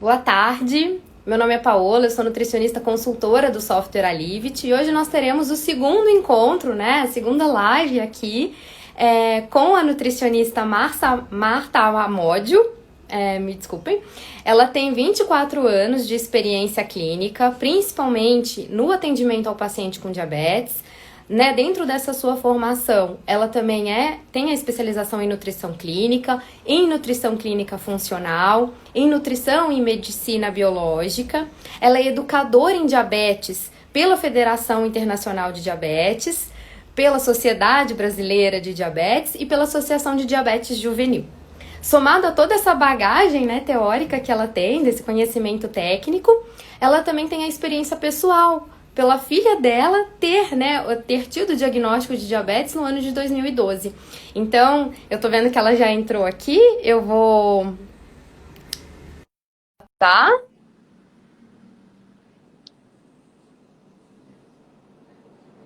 Boa tarde, meu nome é Paola, eu sou nutricionista consultora do software Alivit e hoje nós teremos o segundo encontro, né, a segunda live aqui com a nutricionista Marta Amódio, me desculpem. Ela tem 24 anos de experiência clínica, principalmente no atendimento ao paciente com diabetes. Né, dentro dessa sua formação, ela também tem a especialização em nutrição clínica funcional, em nutrição e medicina biológica. Ela é educadora em diabetes pela Federação Internacional de Diabetes, pela Sociedade Brasileira de Diabetes e pela Associação de Diabetes Juvenil. Somado a toda essa bagagem, né, teórica que ela tem, desse conhecimento técnico, ela também tem a experiência pessoal, pela filha dela ter tido o diagnóstico de diabetes no ano de 2012. Então, eu tô vendo que ela já entrou aqui, eu vou... Tá?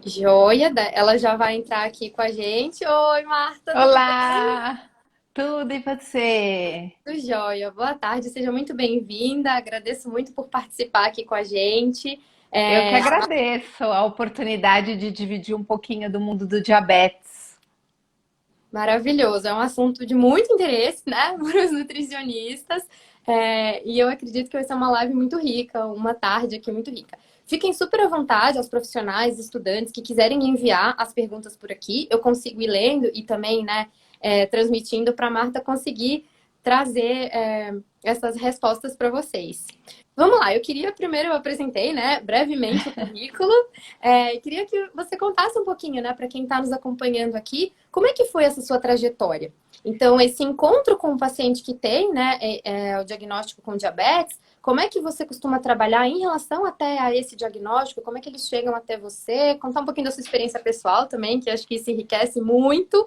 Joia, ela já vai entrar aqui com a gente. Oi, Marta, tudo bem? Olá, tudo e você? Tudo jóia. Boa tarde, seja muito bem-vinda. Agradeço muito por participar aqui com a gente. Eu que É, agradeço a oportunidade de dividir um pouquinho do mundo do diabetes. Maravilhoso, é um assunto de muito interesse, né, para os nutricionistas, e eu acredito que vai ser uma live muito rica, uma tarde aqui muito rica. Fiquem super à vontade, aos profissionais, estudantes que quiserem enviar as perguntas por aqui, eu consigo ir lendo e também, né, transmitindo para a Marta conseguir trazer essas respostas para vocês. Vamos lá, eu apresentei, né, brevemente o currículo, queria que você contasse um pouquinho, né, para quem está nos acompanhando aqui, como é que foi essa sua trajetória? Então, esse encontro com o paciente que tem, né, o diagnóstico com diabetes, como é que você costuma trabalhar em relação até a esse diagnóstico? Como é que eles chegam até você? Contar um pouquinho da sua experiência pessoal também, que acho que isso enriquece muito.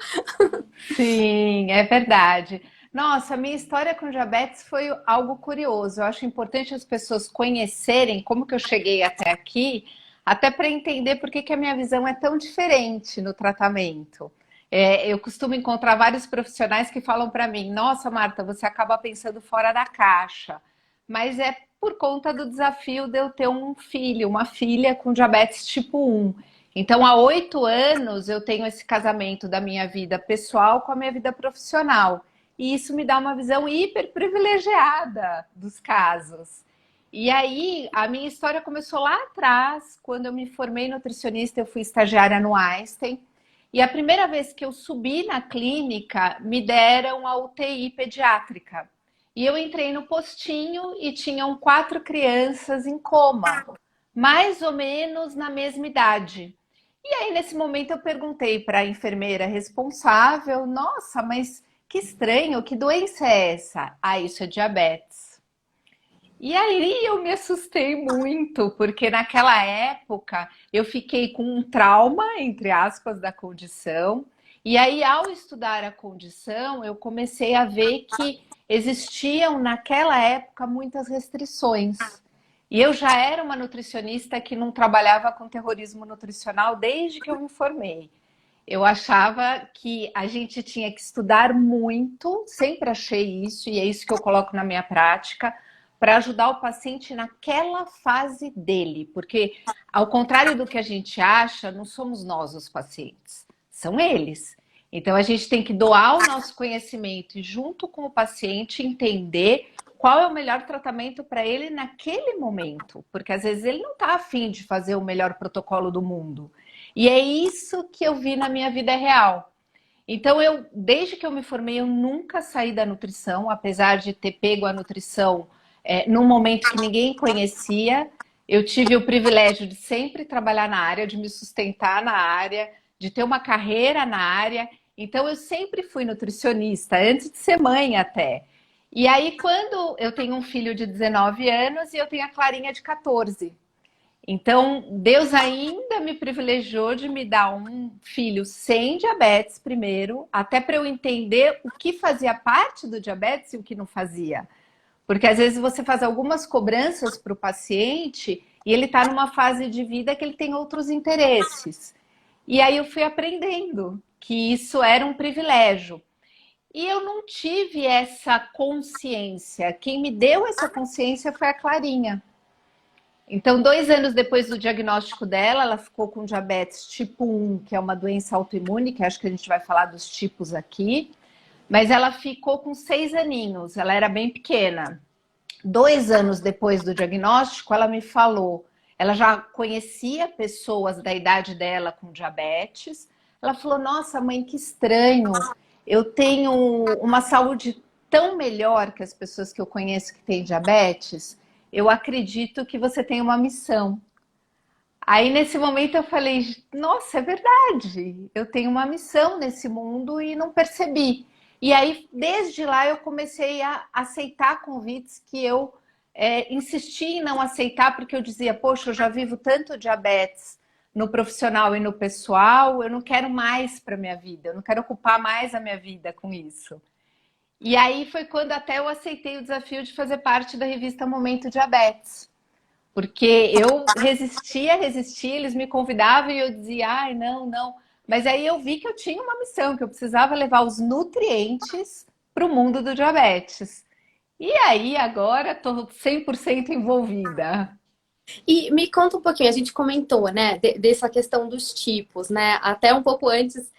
Sim, é verdade. Nossa, a minha história com diabetes foi algo curioso. Eu acho importante as pessoas conhecerem como que eu cheguei até aqui, até para entender por que que a minha visão é tão diferente no tratamento. Eu costumo encontrar vários profissionais que falam para mim: Nossa, Marta, você acaba pensando fora da caixa. Mas é por conta do desafio de eu ter um filho, uma filha com diabetes tipo 1. Então, há 8 anos eu tenho esse casamento da minha vida pessoal com a minha vida profissional. E isso me dá uma visão hiper privilegiada dos casos. E aí, a minha história começou lá atrás, quando eu me formei nutricionista, eu fui estagiária no Einstein. E a primeira vez que eu subi na clínica, me deram a UTI pediátrica. E eu entrei no postinho e tinham 4 crianças em coma, mais ou menos na mesma idade. E aí, nesse momento, eu perguntei para a enfermeira responsável: Nossa, mas que estranho, que doença é essa? Ah, isso é diabetes. E aí eu me assustei muito, porque naquela época eu fiquei com um trauma, entre aspas, da condição. E aí, ao estudar a condição, eu comecei a ver que existiam naquela época muitas restrições. E eu já era uma nutricionista que não trabalhava com terrorismo nutricional desde que eu me formei. Eu achava que a gente tinha que estudar muito, sempre achei isso, e é isso que eu coloco na minha prática, para ajudar o paciente naquela fase dele, porque ao contrário do que a gente acha, não somos nós os pacientes, são eles. Então a gente tem que doar o nosso conhecimento e junto com o paciente entender qual é o melhor tratamento para ele naquele momento, porque às vezes ele não está afim de fazer o melhor protocolo do mundo. E é isso que eu vi na minha vida real. Então, desde que eu me formei, eu nunca saí da nutrição, apesar de ter pego a nutrição num momento que ninguém conhecia. Eu tive o privilégio de sempre trabalhar na área, de me sustentar na área, de ter uma carreira na área. Então, eu sempre fui nutricionista, antes de ser mãe até. E aí, quando eu tenho um filho de 19 anos e eu tenho a Clarinha de 14. Então, Deus ainda me privilegiou de me dar um filho sem diabetes primeiro, até para eu entender o que fazia parte do diabetes e o que não fazia. Porque às vezes você faz algumas cobranças para o paciente e ele está numa fase de vida que ele tem outros interesses. E aí eu fui aprendendo que isso era um privilégio. E eu não tive essa consciência. Quem me deu essa consciência foi a Clarinha. Então, 2 anos depois do diagnóstico dela, ela ficou com diabetes tipo 1, que é uma doença autoimune, que acho que a gente vai falar dos tipos aqui. Mas ela ficou com 6 aninhos, ela era bem pequena. 2 anos depois do diagnóstico, ela me falou, ela já conhecia pessoas da idade dela com diabetes. Ela falou: nossa, mãe, que estranho. Eu tenho uma saúde tão melhor que as pessoas que eu conheço que têm diabetes. Eu acredito que você tem uma missão. Aí, nesse momento, eu falei: nossa, é verdade. Eu tenho uma missão nesse mundo e não percebi. E aí, desde lá, eu comecei a aceitar convites que eu insisti em não aceitar, porque eu dizia: poxa, eu já vivo tanto diabetes no profissional e no pessoal, eu não quero mais para minha vida, eu não quero ocupar mais a minha vida com isso. E aí foi quando até eu aceitei o desafio de fazer parte da revista Momento Diabetes. Porque eu resistia, resistia, eles me convidavam e eu dizia: ai, não, não. Mas aí eu vi que eu tinha uma missão, que eu precisava levar os nutrientes para o mundo do diabetes. E aí agora estou 100% envolvida. E me conta um pouquinho, a gente comentou, né, dessa questão dos tipos, né? Até um pouco antes,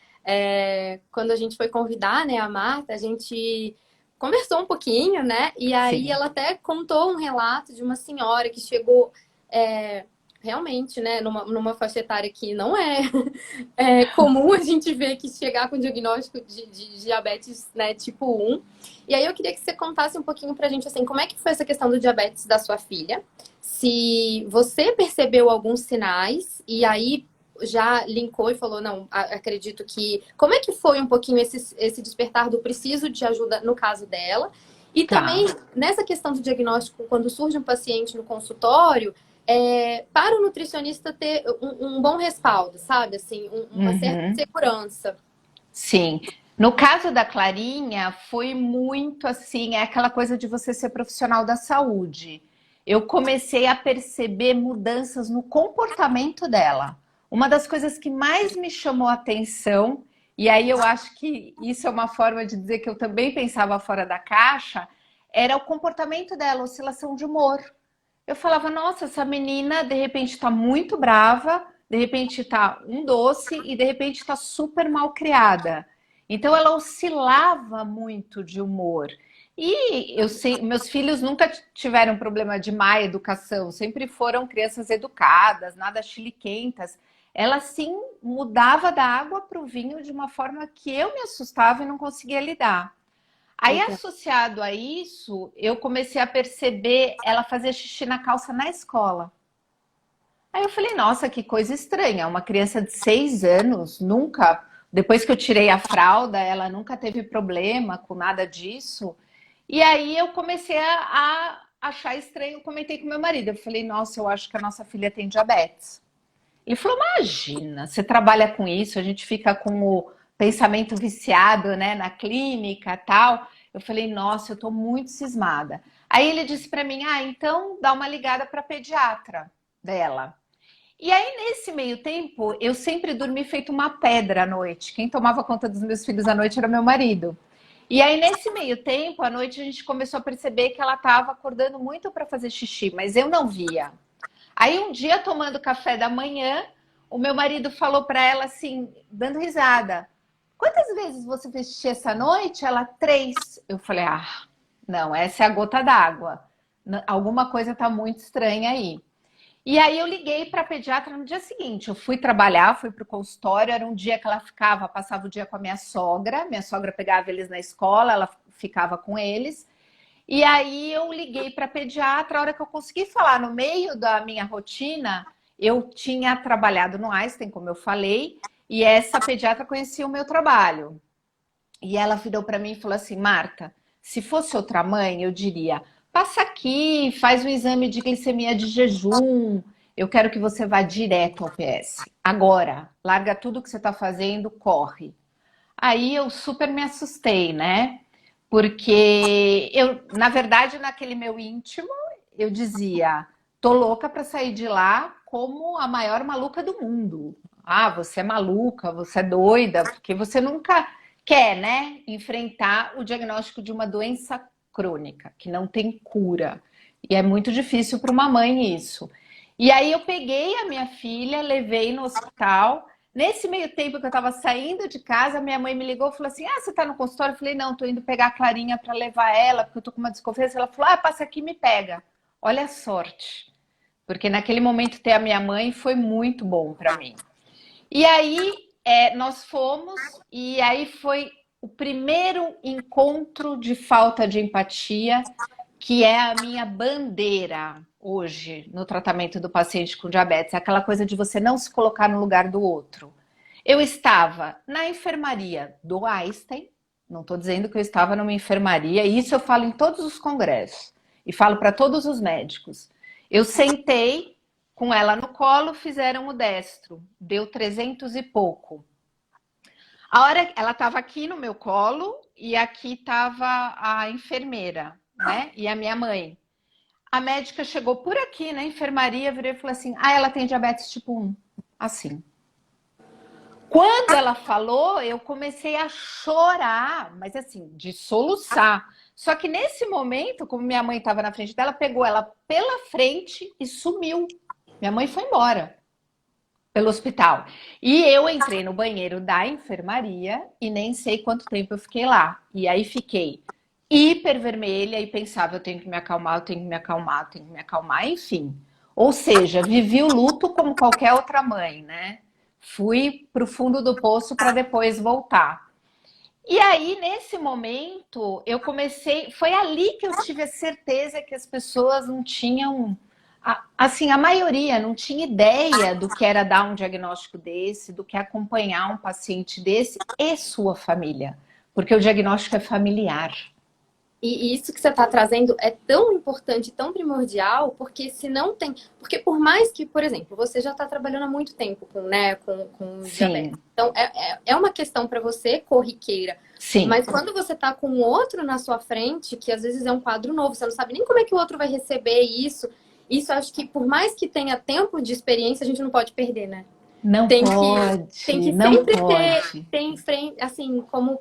quando a gente foi convidar, né, a Marta, a gente conversou um pouquinho, né? E aí Sim. ela até contou um relato de uma senhora que chegou realmente, né, numa faixa etária que não é comum a gente ver que chegar com diagnóstico de diabetes, né, tipo 1. E aí eu queria que você contasse um pouquinho pra gente, assim, como é que foi essa questão do diabetes da sua filha? Se você percebeu alguns sinais e aí já linkou e falou, não, acredito que... Como é que foi um pouquinho esse despertar do preciso de ajuda no caso dela? E também, Tá. nessa questão do diagnóstico, quando surge um paciente no consultório, para o nutricionista ter um bom respaldo, sabe? Assim, uma certa Uhum. segurança. Sim. No caso da Clarinha, foi muito assim, é aquela coisa de você ser profissional da saúde. Eu comecei a perceber mudanças no comportamento dela. Uma das coisas que mais me chamou a atenção, e aí eu acho que isso é uma forma de dizer que eu também pensava fora da caixa, era o comportamento dela, oscilação de humor. Eu falava: nossa, essa menina de repente está muito brava, de repente está um doce e de repente está super mal criada. Então ela oscilava muito de humor. E eu sei, meus filhos nunca tiveram problema de má educação, sempre foram crianças educadas, nada chiliquentas. Ela sim mudava da água para o vinho de uma forma que eu me assustava e não conseguia lidar. Aí, Entendo. associado a isso, eu comecei a perceber ela fazer xixi na calça na escola. Aí eu falei: nossa, que coisa estranha. Uma criança de 6 anos, nunca, depois que eu tirei a fralda, ela nunca teve problema com nada disso. E aí eu comecei a achar estranho, comentei com meu marido. Eu falei: nossa, eu acho que a nossa filha tem diabetes. Ele falou: imagina, você trabalha com isso, a gente fica com o pensamento viciado, né, na clínica, tal. Eu falei: nossa, eu tô muito cismada. Aí ele disse para mim: ah, então dá uma ligada para pediatra dela. E aí, nesse meio tempo, eu sempre dormi feito uma pedra à noite. Quem tomava conta dos meus filhos à noite era meu marido. E aí, nesse meio tempo, à noite, a gente começou a perceber que ela estava acordando muito para fazer xixi, mas eu não via. Aí um dia, tomando café da manhã, o meu marido falou para ela assim, dando risada: quantas vezes você fez xixi essa noite? Ela: 3. Eu falei: ah, não, essa é a gota d'água. Alguma coisa está muito estranha aí. E aí eu liguei para a pediatra no dia seguinte. Eu fui trabalhar, fui para o consultório. Era um dia que ela ficava, passava o dia com a minha sogra. Minha sogra pegava eles na escola, ela ficava com eles. E aí eu liguei para a pediatra, a hora que eu consegui falar no meio da minha rotina, eu tinha trabalhado no Einstein, como eu falei, e essa pediatra conhecia o meu trabalho. E ela virou para mim e falou assim: Marta, se fosse outra mãe, eu diria: passa aqui, faz um exame de glicemia de jejum, eu quero que você vá direto ao PS. Agora, larga tudo que você está fazendo, corre. Aí eu super me assustei, né? Porque eu, na verdade, naquele meu íntimo, eu dizia: tô louca para sair de lá como a maior maluca do mundo. Ah, você é maluca, você é doida, porque você nunca quer, né, enfrentar o diagnóstico de uma doença crônica, que não tem cura. E é muito difícil para uma mãe isso. E aí eu peguei a minha filha, levei no hospital. Nesse meio tempo que eu estava saindo de casa, minha mãe me ligou e falou assim: Ah, você está no consultório? Eu falei: Não, estou indo pegar a Clarinha para levar ela, porque eu estou com uma desconfiança. Ela falou: Ah, passa aqui e me pega. Olha a sorte. Porque naquele momento ter a minha mãe foi muito bom para mim. E aí nós fomos, e aí foi o primeiro encontro de falta de empatia, que é a minha bandeira hoje no tratamento do paciente com diabetes, aquela coisa de você não se colocar no lugar do outro. Eu estava na enfermaria do Einstein, não estou dizendo que eu estava numa enfermaria, e isso eu falo em todos os congressos, e falo para todos os médicos. Eu sentei com ela no colo, fizeram o destro, deu 300 e pouco. A hora ela estava aqui no meu colo e aqui estava a enfermeira, né? E a minha mãe. A médica chegou por aqui na enfermaria, virou e falou assim: Ah, ela tem diabetes tipo 1. Assim. Quando ela falou, eu comecei a chorar, mas assim, de soluçar. Só que nesse momento, como minha mãe estava na frente dela, pegou ela pela frente e sumiu. Minha mãe foi embora pelo hospital. E eu entrei no banheiro da enfermaria e nem sei quanto tempo eu fiquei lá. E aí fiquei hiper vermelha e pensava, eu tenho que me acalmar, eu tenho que me acalmar, eu tenho que me acalmar, enfim. Ou seja, vivi o luto como qualquer outra mãe, né? Fui para o fundo do poço para depois voltar. E aí, nesse momento, eu comecei. Foi ali que eu tive a certeza que as pessoas não tinham. Assim, a maioria não tinha ideia do que era dar um diagnóstico desse, do que acompanhar um paciente desse e sua família. Porque o diagnóstico é familiar. E isso que você está trazendo é tão importante, tão primordial, porque se não tem. Porque por mais que, por exemplo, você já está trabalhando há muito tempo com, né, com diabetes. Sim, Então, é uma questão para você corriqueira. sim, Mas quando você está com outro na sua frente, que às vezes é um quadro novo, você não sabe nem como é que o outro vai receber isso. Isso eu acho que, por mais que tenha tempo de experiência, a gente não pode perder, né? não Tem que, tem pode, que não sempre ter, pode. ter em frente, assim, como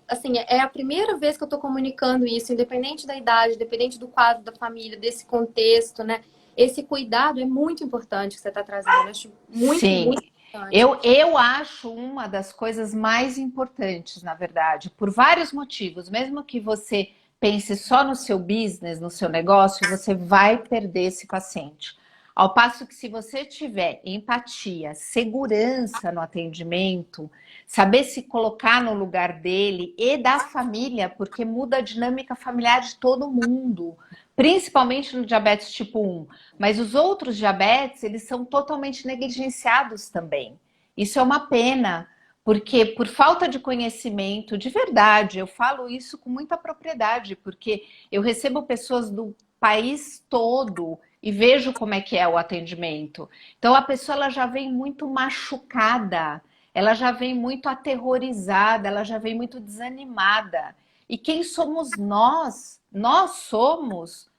assim, é a primeira vez que eu tô comunicando isso, independente da idade, independente do quadro da família, desse contexto, né? Esse cuidado é muito importante que você está trazendo. Eu acho muito, Sim, muito importante. eu acho uma das coisas mais importantes, na verdade, por vários motivos. Mesmo que você pense só no seu business, no seu negócio, você vai perder esse paciente. Ao passo que, se você tiver empatia, segurança no atendimento, saber se colocar no lugar dele e da família, porque muda a dinâmica familiar de todo mundo, principalmente no diabetes tipo 1. Mas os outros diabetes, eles são totalmente negligenciados também. Isso é uma pena, porque por falta de conhecimento, de verdade, eu falo isso com muita propriedade, porque eu recebo pessoas do país todo e vejo como é que é o atendimento. Então a pessoa ela já vem muito machucada, ela já vem muito aterrorizada, ela já vem muito desanimada. E quem somos nós? Nós somos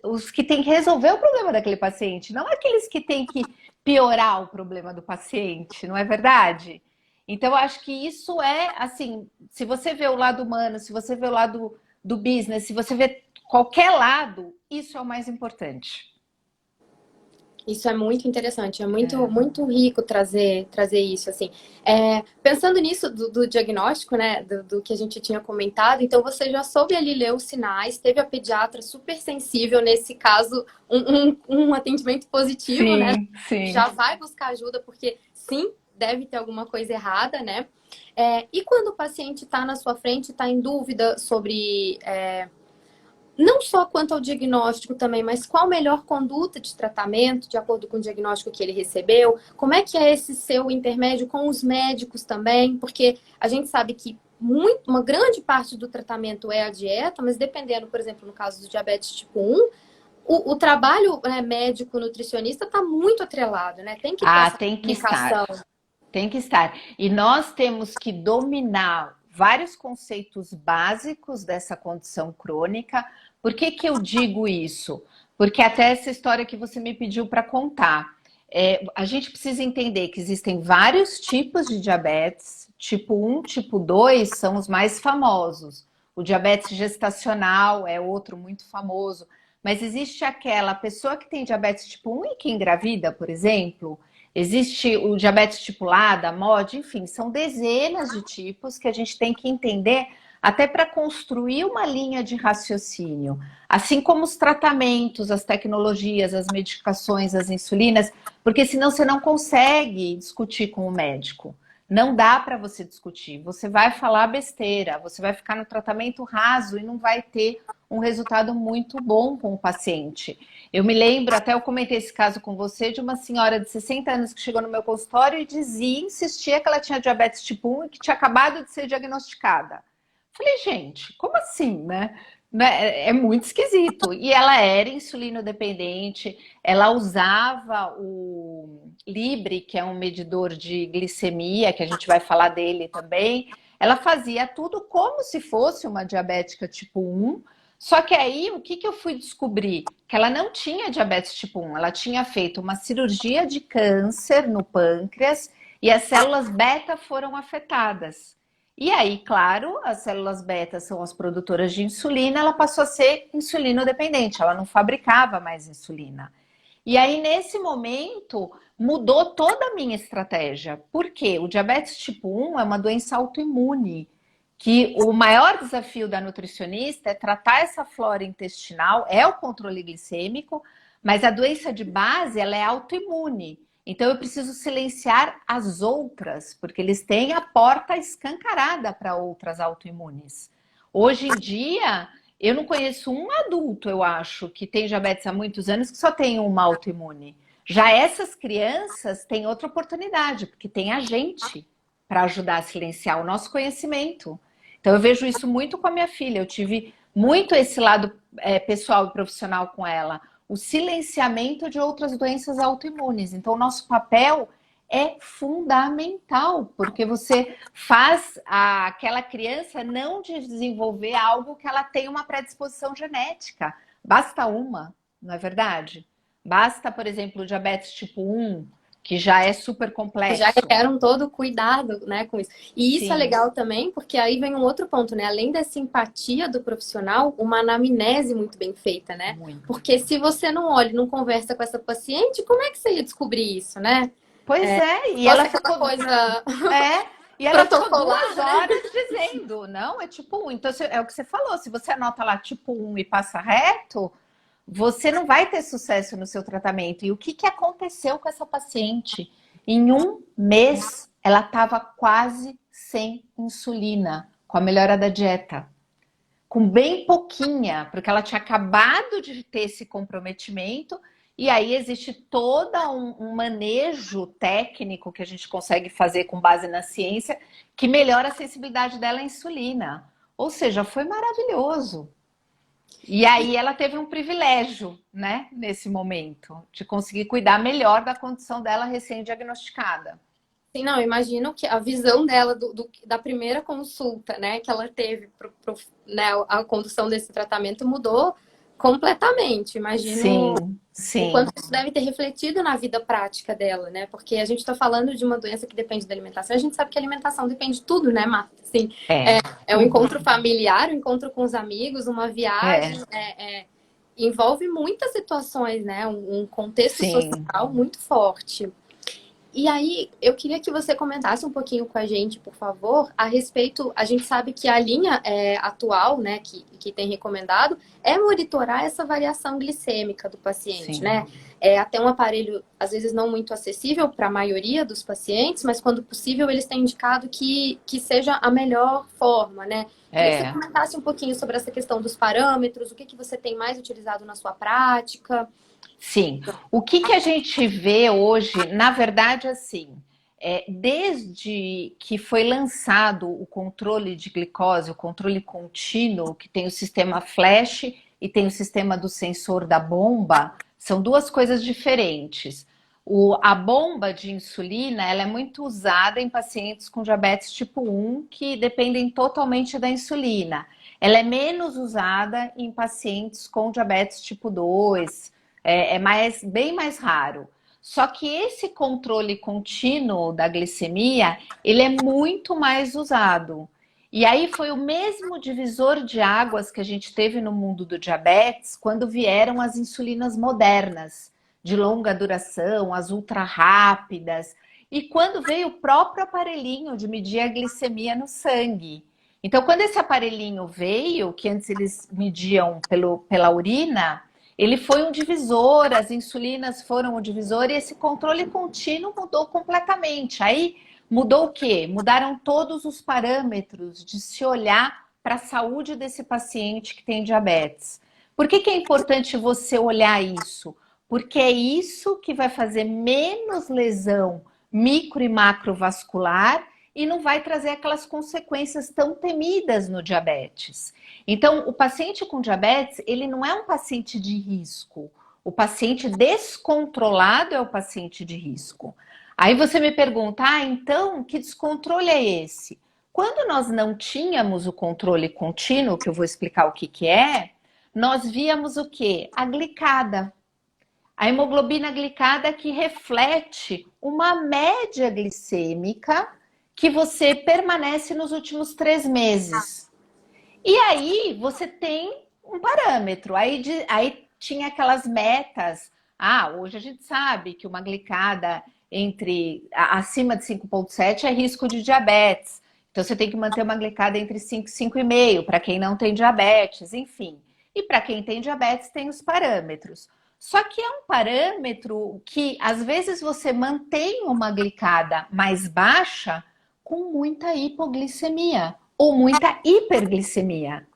os que têm que resolver o problema daquele paciente, não aqueles que têm que piorar o problema do paciente, não é verdade? Então, eu acho que isso é, assim, se você vê o lado humano, se você vê o lado do business, se você vê qualquer lado, isso é o mais importante. Isso é muito interessante, é muito, É. muito rico trazer isso, assim. Pensando nisso do diagnóstico, né, do que a gente tinha comentado, então você já soube ali ler os sinais, teve a pediatra super sensível nesse caso, um atendimento positivo, né? Sim, sim. Já vai buscar ajuda, porque sim, deve ter alguma coisa errada, né? E quando o paciente está na sua frente, está em dúvida sobre não só quanto ao diagnóstico também, mas qual a melhor conduta de tratamento, de acordo com o diagnóstico que ele recebeu? Como é que é esse seu intermédio com os médicos também? Porque a gente sabe que uma grande parte do tratamento é a dieta, mas dependendo, por exemplo, no caso do diabetes tipo 1, o trabalho médico nutricionista está muito atrelado, né? Tem que ter Ah, essa tem que estar. comunicação. Tem que estar. E nós temos que dominar vários conceitos básicos dessa condição crônica. Por que que eu digo isso? Porque até essa história que você me pediu para contar. A gente precisa entender que existem vários tipos de diabetes. Tipo 1, tipo 2 são os mais famosos. O diabetes gestacional é outro muito famoso. Mas existe aquela pessoa que tem diabetes tipo 1 e que engravida, por exemplo. Existe o diabetes tipo LADA, MOD, enfim, são dezenas de tipos que a gente tem que entender até para construir uma linha de raciocínio. Assim como os tratamentos, as tecnologias, as medicações, as insulinas, porque senão você não consegue discutir com o médico. Não dá para você discutir. Você vai falar besteira, você vai ficar no tratamento raso e não vai ter um resultado muito bom com o paciente. Eu me lembro, até eu comentei esse caso com você, de uma senhora de 60 anos que chegou no meu consultório e insistia que ela tinha diabetes tipo 1 e que tinha acabado de ser diagnosticada. Falei, gente, como assim, né? É muito esquisito. E ela era insulino-dependente, ela usava o Libre, que é um medidor de glicemia, que a gente vai falar dele também. Ela fazia tudo como se fosse uma diabética tipo 1. Só que aí, o que eu fui descobrir? Que ela não tinha diabetes tipo 1, ela tinha feito uma cirurgia de câncer no pâncreas e as células beta foram afetadas. E aí, claro, as células beta são as produtoras de insulina, ela passou a ser insulino-dependente, ela não fabricava mais insulina. E aí, nesse momento, mudou toda a minha estratégia. Por quê? O diabetes tipo 1 é uma doença autoimune, que o maior desafio da nutricionista é tratar essa flora intestinal, é o controle glicêmico, mas a doença de base, ela é autoimune. Então eu preciso silenciar as outras, porque eles têm a porta escancarada para outras autoimunes. Hoje em dia, eu não conheço um adulto, eu acho, que tem diabetes há muitos anos que só tem uma autoimune. Já essas crianças têm outra oportunidade, porque tem a gente para ajudar a silenciar o nosso conhecimento. Então eu vejo isso muito com a minha filha. Eu tive muito esse lado pessoal e profissional com ela. O silenciamento de outras doenças autoimunes. Então, o nosso papel é fundamental, porque você faz aquela criança não desenvolver algo que ela tem uma predisposição genética. Basta uma, não é verdade? Basta, por exemplo, o diabetes tipo 1, que já é super Já complexo. requer todo cuidado, né, com isso. E isso é Sim, legal também, porque aí vem um outro ponto, né? Além dessa empatia do profissional, uma anamnese muito bem feita, né? muito. Porque se você não olha, e não conversa com essa paciente, como é que você ia descobrir isso, né? Pois é, e Fosse ela aquela ficou. coisa É, e ela ficou protocolar, duas né? horas dizendo, não, é tipo 1. Então, é o que você falou, se você anota lá tipo 1 e passa reto, você não vai ter sucesso no seu tratamento. E o que aconteceu com essa paciente? Em um mês, ela estava quase sem insulina, com a melhora da dieta. Com bem pouquinha, porque ela tinha acabado de ter esse comprometimento, e aí existe todo um manejo técnico que a gente consegue fazer com base na ciência, que melhora a sensibilidade dela à insulina. Ou seja, foi maravilhoso. E aí ela teve um privilégio, né, nesse momento, de conseguir cuidar melhor da condição dela recém-diagnosticada. Sim, não, eu imagino que a visão dela da primeira consulta, né, que ela teve, né, a condução desse tratamento mudou completamente. Imagino Sim, o quanto sim, isso deve ter refletido na vida prática dela, né? Porque a gente está falando de uma doença que depende da alimentação. A gente sabe que a alimentação depende de tudo, né, Marta? Assim, é um tudo. encontro familiar, um encontro com os amigos, uma É, viagem, envolve muitas situações, né? Um contexto sim. social muito forte. E aí, eu queria que você comentasse um pouquinho com a gente, por favor, a respeito. A gente sabe que a linha atual, né, que tem recomendado, é monitorar essa variação glicêmica do paciente, Sim. né? É até um aparelho, às vezes, não muito acessível para a maioria dos pacientes, mas quando possível, eles têm indicado que seja a melhor forma, né? Queria que você É, comentasse um pouquinho sobre essa questão dos parâmetros, o que você tem mais utilizado na sua prática. sim. O que a gente vê hoje, na verdade, assim, desde que foi lançado o controle de glicose, o controle contínuo, que tem o sistema flash e tem o sistema do sensor da bomba, são duas coisas diferentes. A bomba de insulina, ela é muito usada em pacientes com diabetes tipo 1 que dependem totalmente da insulina. Ela é menos usada em pacientes com diabetes tipo 2, bem mais raro. Só que esse controle contínuo da glicemia, ele é muito mais usado. E aí foi o mesmo divisor de águas que a gente teve no mundo do diabetes quando vieram as insulinas modernas, de longa duração, as ultra rápidas, e quando veio o próprio aparelhinho de medir a glicemia no sangue. Então, quando esse aparelhinho veio, que antes eles mediam pela urina, ele foi um divisor, as insulinas foram um divisor e esse controle contínuo mudou completamente. Aí mudou o quê? Mudaram todos os parâmetros de se olhar para a saúde desse paciente que tem diabetes. Por que é importante você olhar isso? Porque é isso que vai fazer menos lesão micro e macrovascular e não vai trazer aquelas consequências tão temidas no diabetes. Então, o paciente com diabetes, ele não é um paciente de risco. O paciente descontrolado é o paciente de risco. Aí você me pergunta, então, que descontrole é esse? Quando nós não tínhamos o controle contínuo, que eu vou explicar o que é, nós víamos o quê? A glicada. A hemoglobina glicada que reflete uma média glicêmica que você permanece nos últimos 3 meses. E aí você tem um parâmetro. Aí tinha aquelas metas. Hoje a gente sabe que uma glicada acima de 5,7 é risco de diabetes. Então você tem que manter uma glicada entre 5 e 5,5 para quem não tem diabetes, enfim. E para quem tem diabetes tem os parâmetros. Só que é um parâmetro que às vezes você mantém uma glicada mais baixa com muita hipoglicemia ou muita hiperglicemia.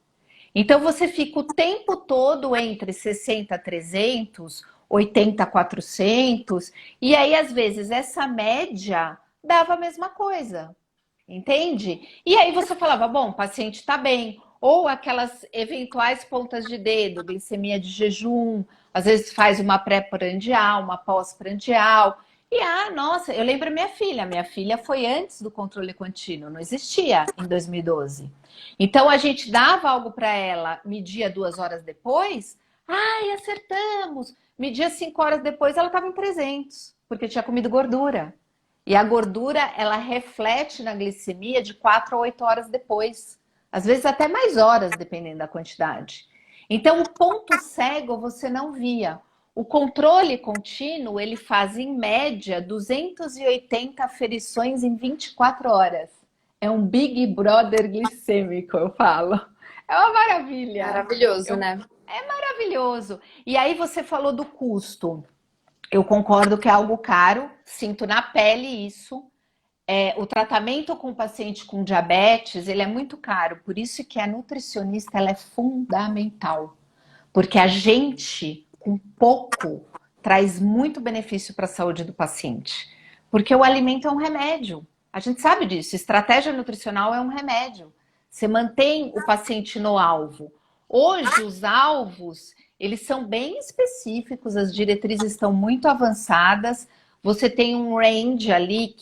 Então você fica o tempo todo entre 60 a 300, 80 a 400, e aí às vezes essa média dava a mesma coisa, entende? E aí você falava, bom, o paciente está bem, ou aquelas eventuais pontas de dedo, glicemia de jejum, às vezes faz uma pré-prandial, uma pós-prandial. E nossa, eu lembro minha filha foi antes do controle contínuo, não existia em 2012. Então a gente dava algo para ela, media 2 horas depois, acertamos. Media 5 horas depois, ela estava em 300, porque tinha comido gordura. E a gordura, ela reflete na glicemia de 4 a 8 horas depois. Às vezes até mais horas, dependendo da quantidade. Então, o ponto cego você não via. O controle contínuo, ele faz, em média, 280 aferições em 24 horas. É um Big Brother glicêmico, eu falo. É uma maravilha. Maravilhoso, né? É maravilhoso. E aí você falou do custo. Eu concordo que é algo caro, sinto na pele isso. O tratamento com o paciente com diabetes, ele é muito caro. Por isso que a nutricionista ela é fundamental. Porque a gente, com pouco, traz muito benefício para a saúde do paciente. Porque o alimento é um remédio. A gente sabe disso. Estratégia nutricional é um remédio. Você mantém o paciente no alvo. Hoje, os alvos, eles são bem específicos, as diretrizes estão muito avançadas. Você tem um range ali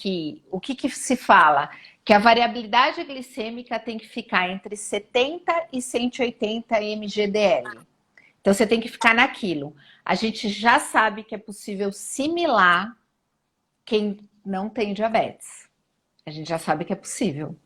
o que se fala? Que a variabilidade glicêmica tem que ficar entre 70 e 180 mgdl. Então, você tem que ficar naquilo. A gente já sabe que é possível similar quem não tem diabetes. A gente já sabe que é possível.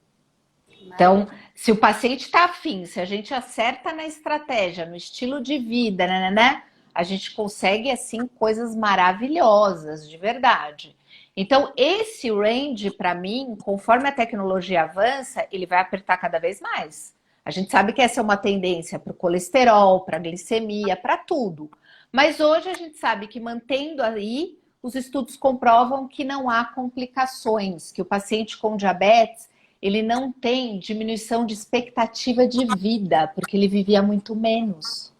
Então, se o paciente está afim, se a gente acerta na estratégia, no estilo de vida, né, a gente consegue, assim, coisas maravilhosas, de verdade. Então, esse range, para mim, conforme a tecnologia avança, ele vai apertar cada vez mais. A gente sabe que essa é uma tendência para o colesterol, para a glicemia, para tudo. Mas hoje a gente sabe que mantendo aí, os estudos comprovam que não há complicações, que o paciente com diabetes, ele não tem diminuição de expectativa de vida, porque ele vivia muito menos.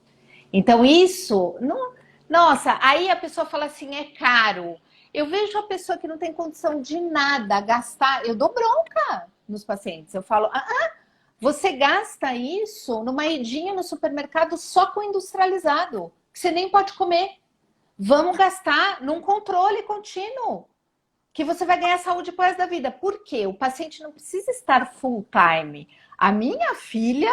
Então isso, não, nossa, aí a pessoa fala assim, é caro. Eu vejo a pessoa que não tem condição de nada gastar, eu dou bronca nos pacientes. Eu falo, você gasta isso numa idinha no supermercado só com industrializado, que você nem pode comer. Vamos gastar num controle contínuo, que você vai ganhar saúde pro resto da vida. Por quê? O paciente não precisa estar full time. A minha filha,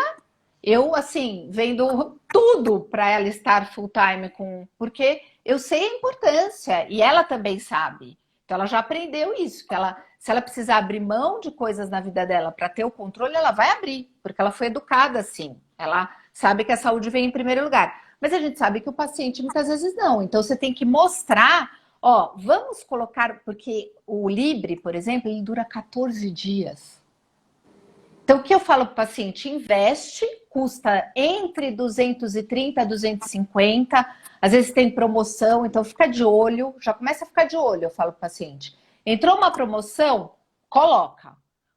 Eu, assim, vendo tudo para ela estar full time com, porque eu sei a importância e ela também sabe. Então ela já aprendeu isso, que ela, se ela precisar abrir mão de coisas na vida dela para ter o controle, ela vai abrir, porque ela foi educada assim. Ela sabe que a saúde vem em primeiro lugar. Mas a gente sabe que o paciente muitas vezes não. Então você tem que mostrar, ó, vamos colocar, porque o Libre, por exemplo, ele dura 14 dias. Então, o que eu falo para o paciente? Investe, custa entre 230 a 250, às vezes tem promoção, então fica de olho, já começa a ficar de olho, eu falo para o paciente. Entrou uma promoção, coloca.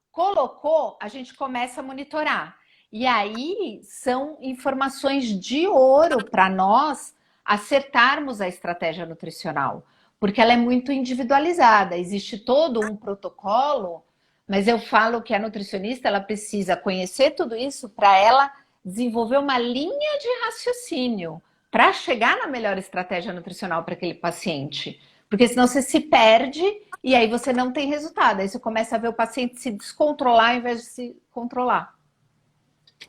Colocou, a gente começa a monitorar. E aí são informações de ouro para nós acertarmos a estratégia nutricional, porque ela é muito individualizada, existe todo um protocolo, mas eu falo que a nutricionista ela precisa conhecer tudo isso para ela desenvolver uma linha de raciocínio para chegar na melhor estratégia nutricional para aquele paciente. Porque senão você se perde e aí você não tem resultado. Aí você começa a ver o paciente se descontrolar ao invés de se controlar.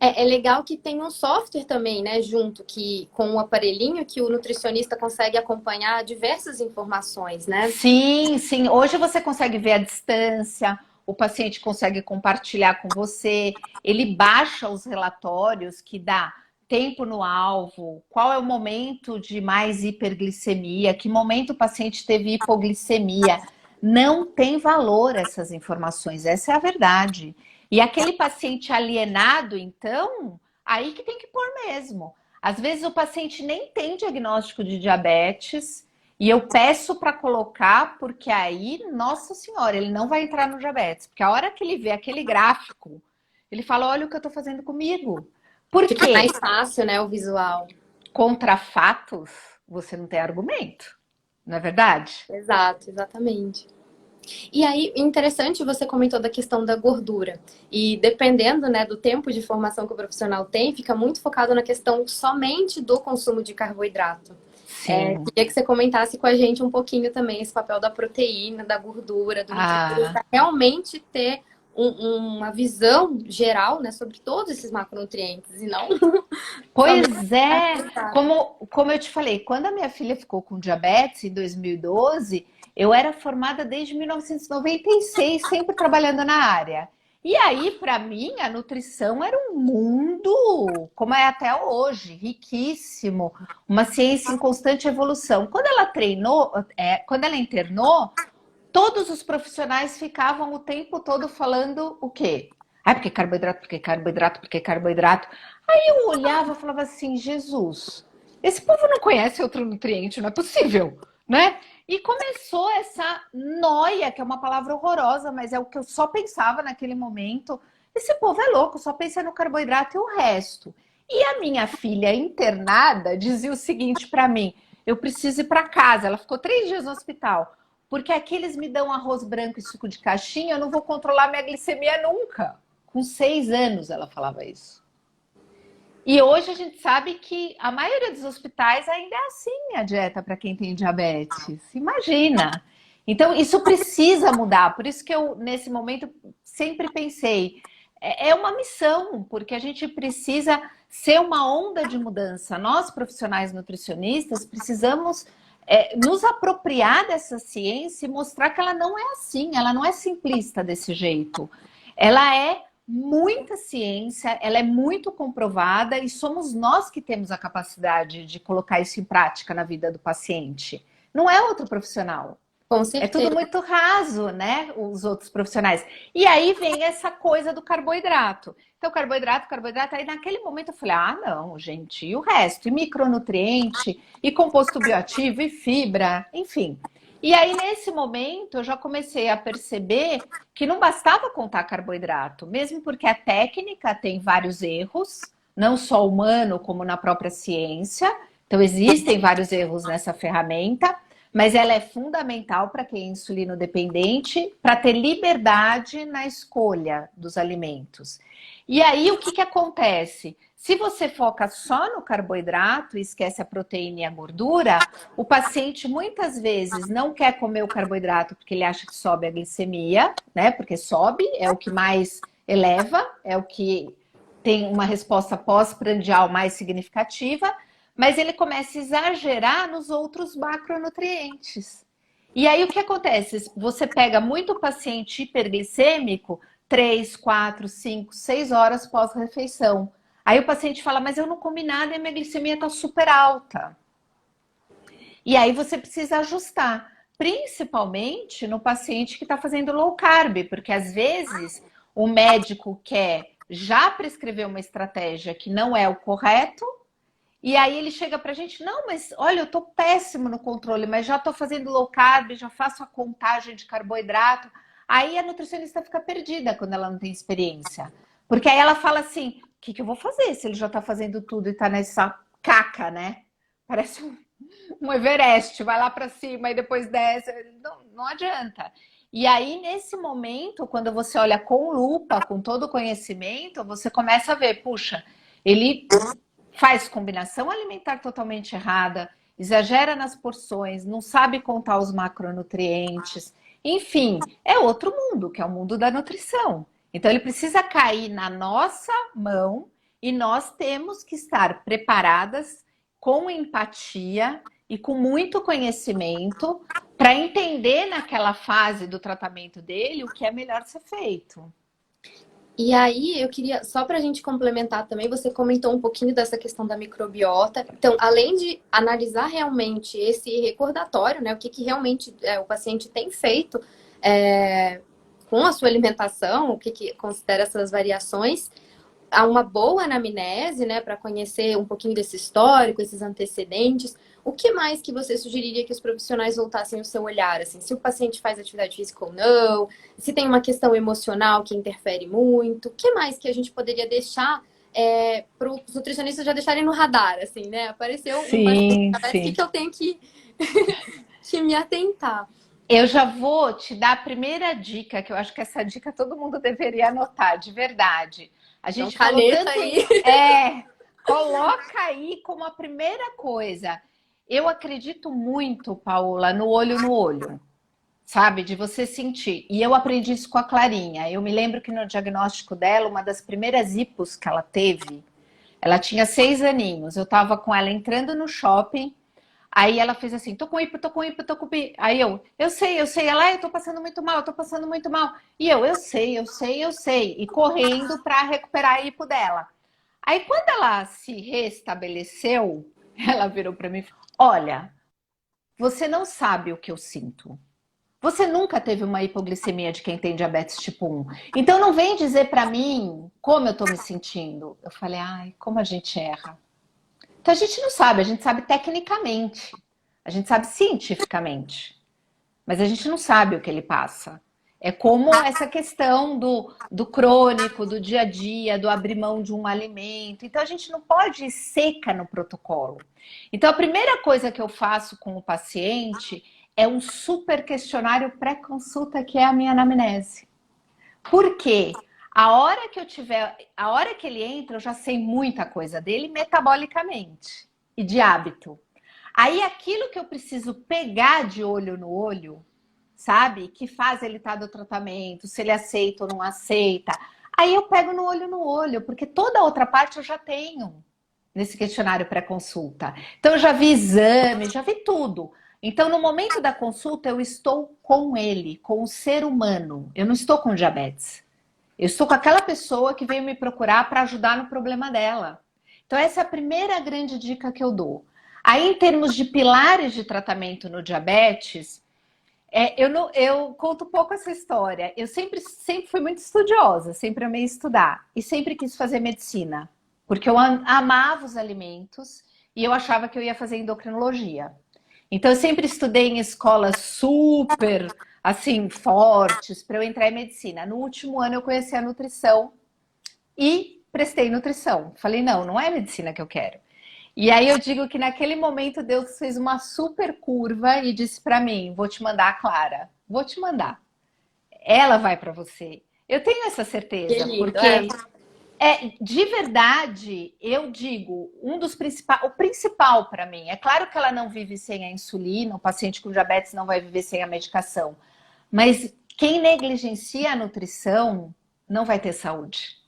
É legal que tem um software também, né, junto que com o aparelhinho que o nutricionista consegue acompanhar diversas informações, né? Sim, sim. Hoje você consegue ver a distância, o paciente consegue compartilhar com você, ele baixa os relatórios que dá tempo no alvo, qual é o momento de mais hiperglicemia, que momento o paciente teve hipoglicemia. Não tem valor essas informações, essa é a verdade. E aquele paciente alienado, então, aí que tem que pôr mesmo. Às vezes o paciente nem tem diagnóstico de diabetes, e eu peço para colocar, porque aí, nossa senhora, ele não vai entrar no diabetes. Porque a hora que ele vê aquele gráfico, ele fala: olha o que eu estou fazendo comigo. Por Fica quê? mais fácil, né, o visual. Contra fatos, você não tem argumento. Não é verdade? Exato, exatamente. E aí, interessante, você comentou da questão da gordura. E dependendo, né, do tempo de formação que o profissional tem, fica muito focado na questão somente do consumo de carboidrato. Sim. Queria que você comentasse com a gente um pouquinho também esse papel da proteína, da gordura, do Ah, nutricionista, realmente ter uma visão geral, né, sobre todos esses macronutrientes e não somente pois é, alimentar. como eu te falei, quando a minha filha ficou com diabetes em 2012, eu era formada desde 1996, sempre trabalhando na área. E aí, para mim, a nutrição era um mundo, como é até hoje, riquíssimo, uma ciência em constante evolução. Quando ela treinou, quando ela internou, todos os profissionais ficavam o tempo todo falando o quê? Ah, porque carboidrato, porque carboidrato, porque carboidrato. Aí eu olhava e falava assim, Jesus, esse povo não conhece outro nutriente, não é possível, né? E começou essa noia, que é uma palavra horrorosa, mas é o que eu só pensava naquele momento. Esse povo é louco, só pensa no carboidrato e o resto. E a minha filha internada dizia o seguinte para mim: eu preciso ir para casa. Ela ficou 3 dias no hospital. Porque aqui eles me dão arroz branco e suco de caixinha, eu não vou controlar minha glicemia nunca. Com 6 anos ela falava isso. E hoje a gente sabe que a maioria dos hospitais ainda é assim a dieta para quem tem diabetes. Imagina. Então isso precisa mudar. Por isso que eu, nesse momento, sempre pensei, é uma missão, porque a gente precisa ser uma onda de mudança. Nós, profissionais nutricionistas, precisamos nos apropriar dessa ciência e mostrar que ela não é assim, ela não é simplista desse jeito. Ela é muita ciência, ela é muito comprovada e somos nós que temos a capacidade de colocar isso em prática na vida do paciente. Não é outro profissional. Com É tudo certeza. muito raso, né? Os outros profissionais. E aí vem essa coisa do carboidrato. Então, carboidrato, carboidrato. Aí naquele momento eu falei: ah, não, gente, e o resto? E micronutriente, e composto bioativo, e fibra, enfim. E aí, nesse momento, eu já comecei a perceber que não bastava contar carboidrato, mesmo porque a técnica tem vários erros, não só humano, como na própria ciência. Então, existem vários erros nessa ferramenta, mas ela é fundamental para quem é insulino dependente, para ter liberdade na escolha dos alimentos. E aí, o que que acontece? Se você foca só no carboidrato e esquece a proteína e a gordura, o paciente muitas vezes não quer comer o carboidrato porque ele acha que sobe a glicemia, né? Porque sobe, é o que mais eleva, é o que tem uma resposta pós-prandial mais significativa, mas ele começa a exagerar nos outros macronutrientes. E aí o que acontece? Você pega muito paciente hiperglicêmico 3, 4, 5, 6 horas pós-refeição. Aí o paciente fala, mas eu não comi nada e a minha glicemia está super alta. E aí você precisa ajustar, principalmente no paciente que está fazendo low carb, porque às vezes o médico quer já prescrever uma estratégia que não é o correto, e aí ele chega pra gente, não, mas olha, eu tô péssimo no controle, mas já tô fazendo low carb, já faço a contagem de carboidrato. Aí a nutricionista fica perdida quando ela não tem experiência. Porque aí ela fala assim, o que eu vou fazer se ele já tá fazendo tudo e tá nessa caca, né? Parece um Everest, vai lá para cima e depois desce, não adianta. E aí, nesse momento, quando você olha com lupa, com todo o conhecimento, você começa a ver, puxa, ele faz combinação alimentar totalmente errada, exagera nas porções, não sabe contar os macronutrientes, enfim, é outro mundo, que é o mundo da nutrição. Então, ele precisa cair na nossa mão e nós temos que estar preparadas com empatia e com muito conhecimento para entender naquela fase do tratamento dele o que é melhor ser feito. E aí, eu queria, só para a gente complementar também, você comentou um pouquinho dessa questão da microbiota. Então, além de analisar realmente esse recordatório, né, o que realmente o paciente tem feito com a sua alimentação, o que considera essas variações, há uma boa anamnese, né, para conhecer um pouquinho desse histórico, esses antecedentes. O que mais que você sugeriria que os profissionais voltassem o seu olhar? Assim, se o paciente faz atividade física ou não, se tem uma questão emocional que interfere muito, o que mais que a gente poderia deixar para os nutricionistas já deixarem no radar, assim, né? Apareceu um paciente, Sim, o que sim. eu tenho que, que me atentar? Eu já vou te dar a primeira dica, que eu acho que essa dica todo mundo deveria anotar, de verdade. A Então, gente falou caneta tanto aí. em... Coloca aí como a primeira coisa. Eu acredito muito, Paola, no olho no olho, sabe? De você sentir. E eu aprendi isso com a Clarinha. Eu me lembro que no diagnóstico dela, uma das primeiras hipos que ela teve, ela tinha 6 aninhos. Eu estava com ela entrando no shopping. Aí ela fez assim, tô com hipo, tô com hipo, tô com hipo. Aí eu sei. Ela, eu tô passando muito mal, eu tô passando muito mal. E eu sei. E correndo para recuperar a hipo dela. Aí quando ela se restabeleceu, ela virou para mim e falou, olha, você não sabe o que eu sinto. Você nunca teve uma hipoglicemia de quem tem diabetes tipo 1. Então não vem dizer para mim como eu tô me sentindo. Eu falei, ai, como a gente erra. Então a gente não sabe, a gente sabe tecnicamente, a gente sabe cientificamente, mas a gente não sabe o que ele passa. É como essa questão do crônico, do dia a dia, do abrir mão de um alimento. Então a gente não pode ir seca no protocolo. Então a primeira coisa que eu faço com o paciente é um super questionário pré-consulta, que é a minha anamnese. Por quê? A hora que ele entra, eu já sei muita coisa dele metabolicamente e de hábito. Aí aquilo que eu preciso pegar de olho no olho, sabe? Que faz ele estar do tratamento, se ele aceita ou não aceita. Aí eu pego no olho, porque toda a outra parte eu já tenho nesse questionário pré-consulta. Então eu já vi exame, já vi tudo. Então no momento da consulta eu estou com ele, com o ser humano. Eu não estou com diabetes. Eu estou com aquela pessoa que veio me procurar para ajudar no problema dela. Então, essa é a primeira grande dica que eu dou. Aí, em termos de pilares de tratamento no diabetes, eu conto um pouco essa história. Eu sempre fui muito estudiosa, sempre amei estudar e sempre quis fazer medicina, porque eu amava os alimentos e eu achava que eu ia fazer endocrinologia. Então, eu sempre estudei em escolas super, assim, fortes para eu entrar em medicina. No último ano, eu conheci a nutrição e prestei nutrição. Falei, não é medicina que eu quero. E aí eu digo que naquele momento Deus fez uma super curva e disse para mim, vou te mandar a Clara, vou te mandar. Ela vai para você. Eu tenho essa Que certeza, lindo, porque de verdade, eu digo, o principal para mim, é claro que ela não vive sem a insulina, o paciente com diabetes não vai viver sem a medicação, mas quem negligencia a nutrição não vai ter saúde.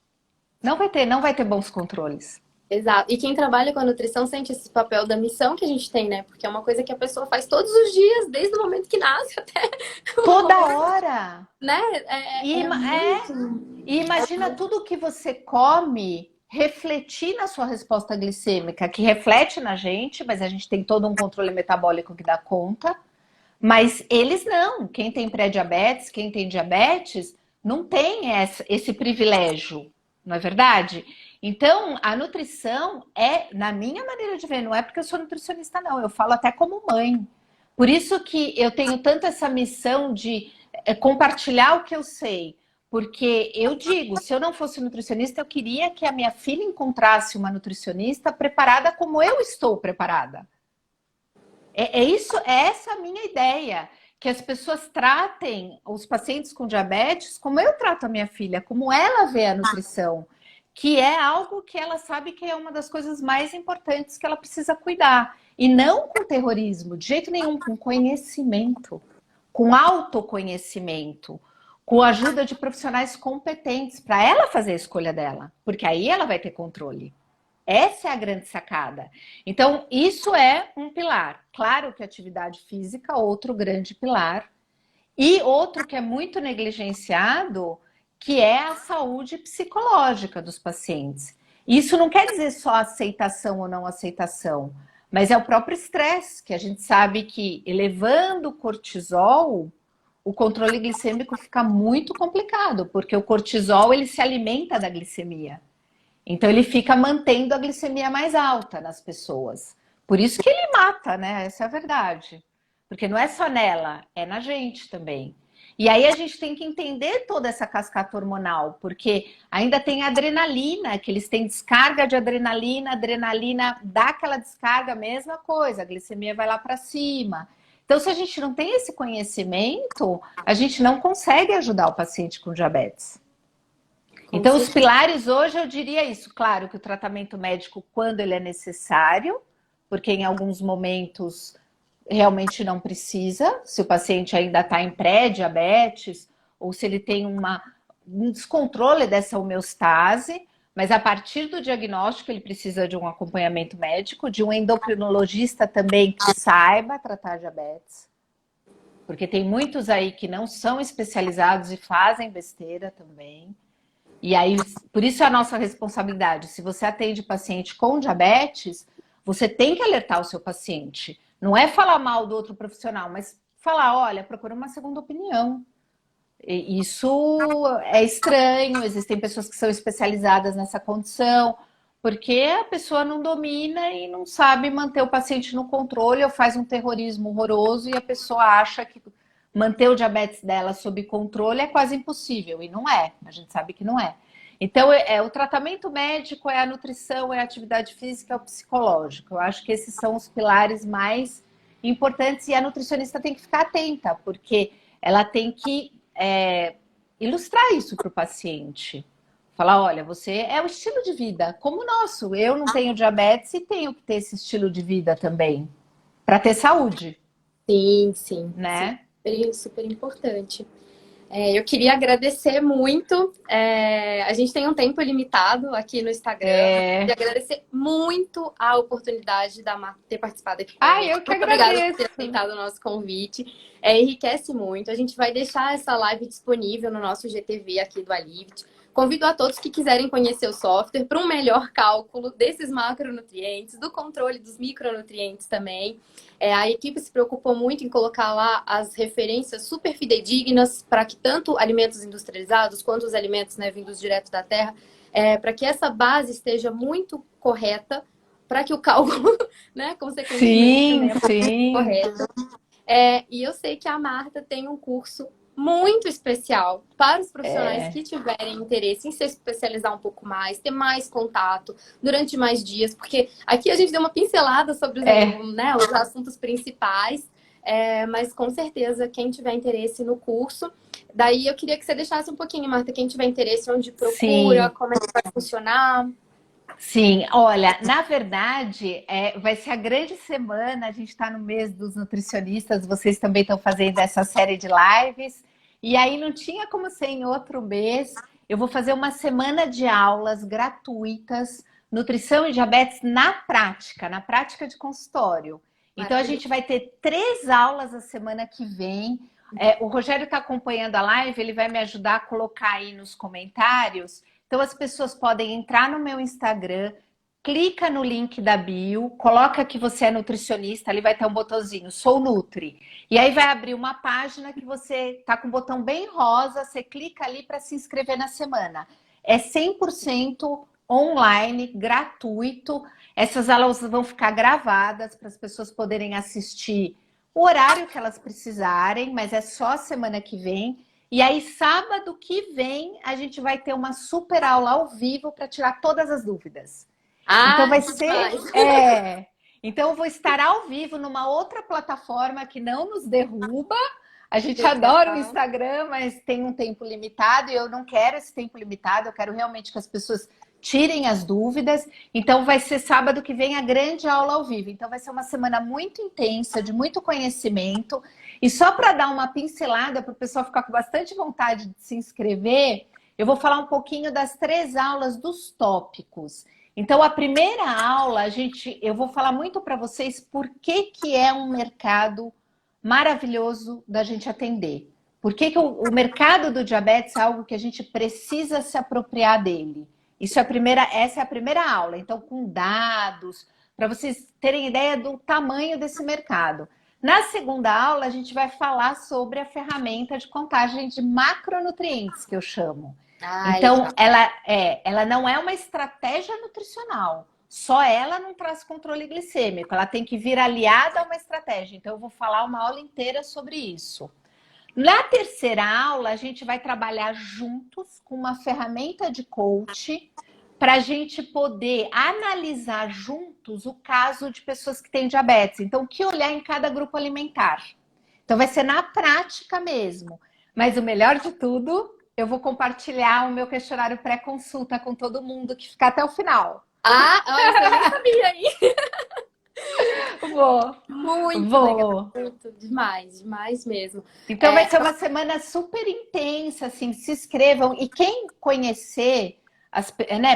não vai ter bons controles. Exato. E quem trabalha com a nutrição sente esse papel da missão que a gente tem, né? Porque é uma coisa que a pessoa faz todos os dias, desde o momento que nasce até o Toda momento, hora! né? E, e imagina tudo que você come refletir na sua resposta glicêmica, que reflete na gente, mas a gente tem todo um controle metabólico que dá conta. Mas eles não. Quem tem pré-diabetes, quem tem diabetes, não tem esse privilégio, não é verdade? Então, a nutrição é, na minha maneira de ver, não é porque eu sou nutricionista, não. Eu falo até como mãe. Por isso que eu tenho tanto essa missão de compartilhar o que eu sei. Porque eu digo, se eu não fosse nutricionista, eu queria que a minha filha encontrasse uma nutricionista preparada como eu estou preparada. É essa a minha ideia, que as pessoas tratem os pacientes com diabetes como eu trato a minha filha, como ela vê a nutrição, que é algo que ela sabe que é uma das coisas mais importantes que ela precisa cuidar. E não com terrorismo, de jeito nenhum, com conhecimento, com autoconhecimento, com a ajuda de profissionais competentes para ela fazer a escolha dela, porque aí ela vai ter controle. Essa é a grande sacada. Então, isso é um pilar. Claro que a atividade física, outro grande pilar. E outro que é muito negligenciado, que é a saúde psicológica dos pacientes. Isso não quer dizer só aceitação ou não aceitação, mas é o próprio estresse, que a gente sabe que elevando o cortisol, o controle glicêmico fica muito complicado, porque o cortisol ele se alimenta da glicemia. Então ele fica mantendo a glicemia mais alta nas pessoas. Por isso que ele mata, né? Essa é a verdade. Porque não é só nela, é na gente também. E aí a gente tem que entender toda essa cascata hormonal, porque ainda tem adrenalina, que eles têm descarga de adrenalina, adrenalina dá aquela descarga, mesma coisa, a glicemia vai lá para cima. Então, se a gente não tem esse conhecimento, a gente não consegue ajudar o paciente com diabetes. Com Então, os certeza. pilares hoje eu diria isso. Claro que o tratamento médico, quando ele é necessário, porque em alguns momentos realmente não precisa, se o paciente ainda está em pré-diabetes, ou se ele tem um descontrole dessa homeostase, mas a partir do diagnóstico ele precisa de um acompanhamento médico, de um endocrinologista também que saiba tratar diabetes, porque tem muitos aí que não são especializados e fazem besteira também. E aí, por isso é a nossa responsabilidade. Se você atende paciente com diabetes, você tem que alertar o seu paciente. Não é falar mal do outro profissional, mas falar, olha, procura uma segunda opinião. Isso é estranho, existem pessoas que são especializadas nessa condição, porque a pessoa não domina e não sabe manter o paciente no controle ou faz um terrorismo horroroso e a pessoa acha que manter o diabetes dela sob controle é quase impossível, e não é, a gente sabe que não é. Então, o tratamento médico, é a nutrição, é a atividade física, é o psicológico. Eu acho que esses são os pilares mais importantes e a nutricionista tem que ficar atenta, porque ela tem que ilustrar isso para o paciente. Falar, olha, você é o estilo de vida, como o nosso. Eu não tenho diabetes e tenho que ter esse estilo de vida também, para ter saúde, Sim, sim, sim. né? Super, super importante. Eu queria agradecer muito. A gente tem um tempo limitado aqui no Instagram. Queria agradecer muito a oportunidade da Marta ter participado aqui com a gente. Eu que Muito obrigada por agradeço. ter aceitado o nosso convite. Enriquece muito. A gente vai deixar essa live disponível no nosso GTV aqui do Alivit. Convido a todos que quiserem conhecer o software para um melhor cálculo desses macronutrientes, do controle dos micronutrientes também. A equipe se preocupou muito em colocar lá as referências super fidedignas para que tanto alimentos industrializados quanto os alimentos, né, vindos direto da terra, para que essa base esteja muito correta, para que o cálculo, né, consequentemente, Sim, sim. correto. E eu sei que a Marta tem um curso muito especial para os profissionais que tiverem interesse em se especializar um pouco mais, ter mais contato durante mais dias, porque aqui a gente deu uma pincelada sobre né, os assuntos principais, mas com certeza quem tiver interesse no curso, daí eu queria que você deixasse um pouquinho, Marta, quem tiver interesse, onde procura, Sim. como é que vai funcionar. Sim, olha, na verdade, vai ser a grande semana, a gente está no mês dos nutricionistas, vocês também estão fazendo essa série de lives, e aí não tinha como ser em outro mês. eu vou fazer uma semana de aulas gratuitas, nutrição e diabetes na prática de consultório. Então, a gente vai ter 3 aulas a semana que vem. O Rogério está acompanhando a live, ele vai me ajudar a colocar aí nos comentários. Então, as pessoas podem entrar no meu Instagram, clica no link da bio, coloca que você é nutricionista, ali vai ter um botãozinho, Sou Nutri. E aí vai abrir uma página que você tá com um botão bem rosa, você clica ali para se inscrever na semana. É 100% online, gratuito. Essas aulas vão ficar gravadas para as pessoas poderem assistir o horário que elas precisarem, mas é só semana que vem. E aí, sábado que vem, a gente vai ter uma super aula ao vivo para tirar todas as dúvidas. Então vai ser. Então eu vou estar ao vivo numa outra plataforma que não nos derruba. A gente adora o Instagram, mas tem um tempo limitado e eu não quero esse tempo limitado, eu quero realmente que as pessoas tirem as dúvidas. Então vai ser sábado que vem a grande aula ao vivo. Então vai ser uma semana muito intensa, de muito conhecimento. E só para dar uma pincelada, para o pessoal ficar com bastante vontade de se inscrever, eu vou falar um pouquinho das 3 aulas dos tópicos. Então, a primeira aula, eu vou falar muito para vocês por que é um mercado maravilhoso da gente atender. Por que o mercado do diabetes é algo que a gente precisa se apropriar dele. Essa é a primeira aula. Então, com dados, para vocês terem ideia do tamanho desse mercado. Na segunda aula, a gente vai falar sobre a ferramenta de contagem de macronutrientes, que eu chamo. Então, ela não é uma estratégia nutricional. Só ela não traz controle glicêmico. Ela tem que vir aliada a uma estratégia. Então, eu vou falar uma aula inteira sobre isso. Na terceira aula, a gente vai trabalhar juntos com uma ferramenta de coach para a gente poder analisar juntos o caso de pessoas que têm diabetes. Então, o que olhar em cada grupo alimentar. Então, vai ser na prática mesmo. Mas o melhor de tudo, eu vou compartilhar o meu questionário pré-consulta com todo mundo que ficar até o final. Eu nem sabia aí. Vou. Legal. Muito, demais mesmo. Então vai ser uma semana super intensa, assim, se inscrevam. E quem conhecer,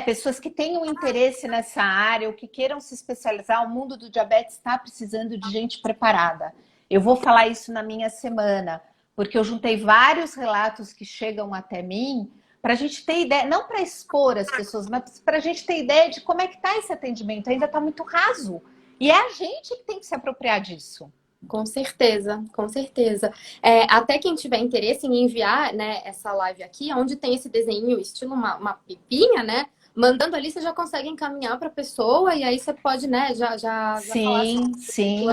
pessoas que tenham interesse nessa área ou que queiram se especializar, o mundo do diabetes está precisando de gente preparada. Eu vou falar isso na minha semana, porque eu juntei vários relatos que chegam até mim para a gente ter ideia, não para expor as pessoas, mas para a gente ter ideia de como é que está esse atendimento. Ainda está muito raso. E é a gente que tem que se apropriar disso. Com certeza, com certeza. Até quem tiver interesse em enviar, né, essa live aqui, onde tem esse desenho estilo uma pipinha, né? Mandando ali, você já consegue encaminhar para a pessoa e aí você pode, né, já falar sim. Se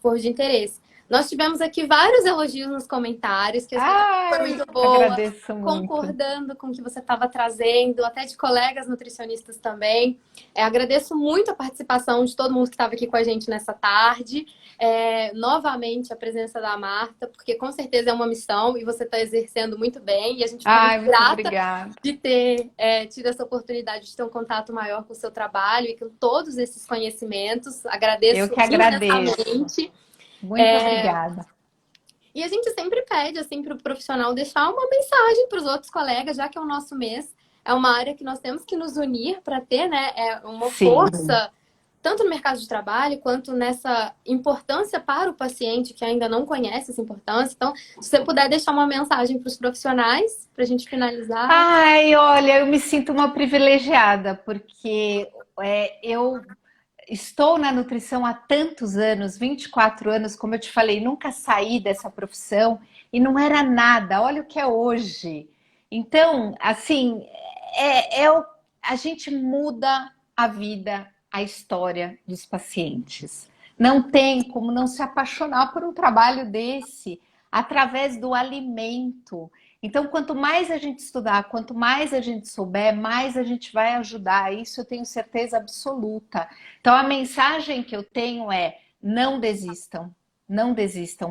for de interesse. Nós tivemos aqui vários elogios nos comentários, que foi muito boa, agradeço muito. Concordando com o que você estava trazendo, até de colegas nutricionistas também. Agradeço muito a participação de todo mundo que estava aqui com a gente nessa tarde. Novamente a presença da Marta, porque com certeza é uma missão e você está exercendo muito bem. E a gente fica muito grata de ter tido essa oportunidade de ter um contato maior com o seu trabalho e com todos esses conhecimentos. Agradeço. Eu que agradeço. Imensamente. Muito obrigada. E a gente sempre pede, assim, para o profissional deixar uma mensagem para os outros colegas, já que é o nosso mês. É uma área que nós temos que nos unir para ter, né, uma força, tanto no mercado de trabalho, quanto nessa importância para o paciente que ainda não conhece essa importância. Então, se você puder deixar uma mensagem para os profissionais, para a gente finalizar. Olha, eu me sinto uma privilegiada, porque eu estou na nutrição há tantos anos, 24 anos, como eu te falei, nunca saí dessa profissão e não era nada. Olha o que é hoje. Então, assim, a gente muda a vida, a história dos pacientes. Não tem como não se apaixonar por um trabalho desse através do alimento. Então, quanto mais a gente estudar, quanto mais a gente souber, mais a gente vai ajudar. Isso eu tenho certeza absoluta. Então, a mensagem que eu tenho é: não desistam,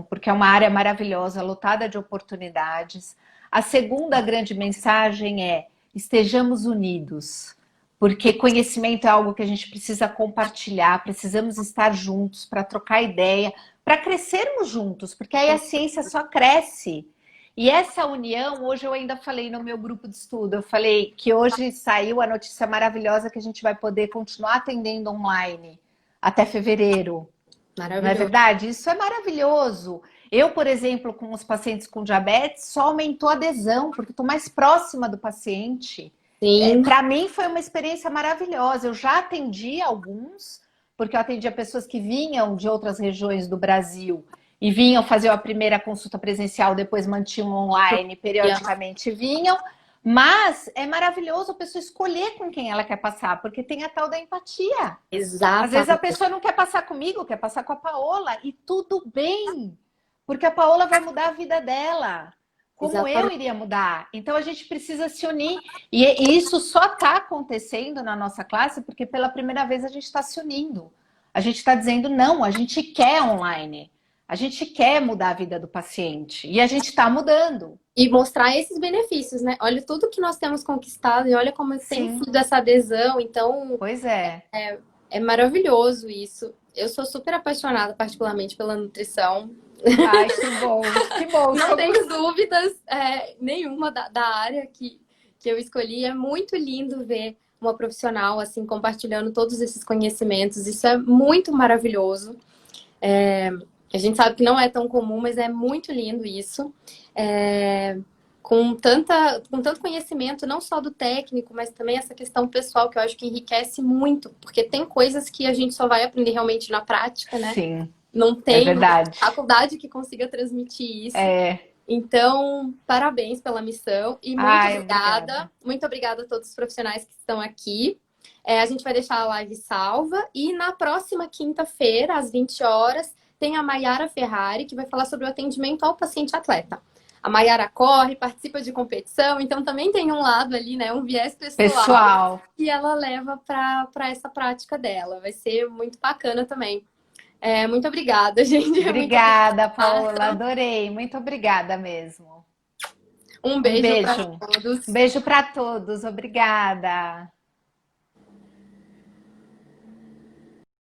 porque é uma área maravilhosa, lotada de oportunidades. A segunda grande mensagem é: estejamos unidos, porque conhecimento é algo que a gente precisa compartilhar, precisamos estar juntos para trocar ideia, para crescermos juntos, porque aí a ciência só cresce. E essa união, hoje eu ainda falei no meu grupo de estudo, eu falei que hoje saiu a notícia maravilhosa que a gente vai poder continuar atendendo online até fevereiro. Não é Maravilhoso. verdade? Isso é maravilhoso. Eu, por exemplo, com os pacientes com diabetes, só aumentou a adesão, porque estou mais próxima do paciente. Sim, Para mim foi uma experiência maravilhosa. Eu já atendi alguns, porque eu atendia pessoas que vinham de outras regiões do Brasil e vinham fazer a primeira consulta presencial, depois mantinham online, periodicamente vinham. Mas é maravilhoso a pessoa escolher com quem ela quer passar, porque tem a tal da empatia. Às vezes a exatamente. pessoa não quer passar comigo, quer passar com a Paola, e tudo bem, porque a Paola vai mudar a vida dela, como eu Exatamente. iria mudar. Então a gente precisa se unir, e isso só está acontecendo na nossa classe porque pela primeira vez a gente está se unindo. A gente está dizendo não, a gente quer online, a gente quer mudar a vida do paciente, e a gente está mudando. E mostrar esses benefícios, né? Olha tudo que nós temos conquistado e olha como tem Sim, sido essa adesão. Então, pois é. é maravilhoso isso. Eu sou super apaixonada, particularmente, pela nutrição. Ai, que bom, Não somos. tenho dúvidas nenhuma da área que eu escolhi. É muito lindo ver uma profissional assim compartilhando todos esses conhecimentos. Isso é muito maravilhoso. A gente sabe que não é tão comum, mas é muito lindo isso. É, com tanto conhecimento, não só do técnico, mas também essa questão pessoal que eu acho que enriquece muito, porque tem coisas que a gente só vai aprender realmente na prática, né? Sim, Não é tem verdade. faculdade que consiga transmitir isso. É. Então, parabéns pela missão e muito Ai, obrigada. obrigada. Muito obrigada a todos os profissionais que estão aqui. A gente vai deixar a live salva e na próxima quinta-feira, às 20 horas, tem a Maiara Ferrari, que vai falar sobre o atendimento ao paciente atleta. A Maiara corre, participa de competição, então também tem um lado ali, né, um viés pessoal Pessoal, que ela leva para essa prática dela. Vai ser muito bacana também. Muito obrigada, gente. Muito obrigada, obrigada, Paola. Marta. Adorei. Muito obrigada mesmo. Um Um beijo para beijo. Um todos. beijo para todos. Obrigada.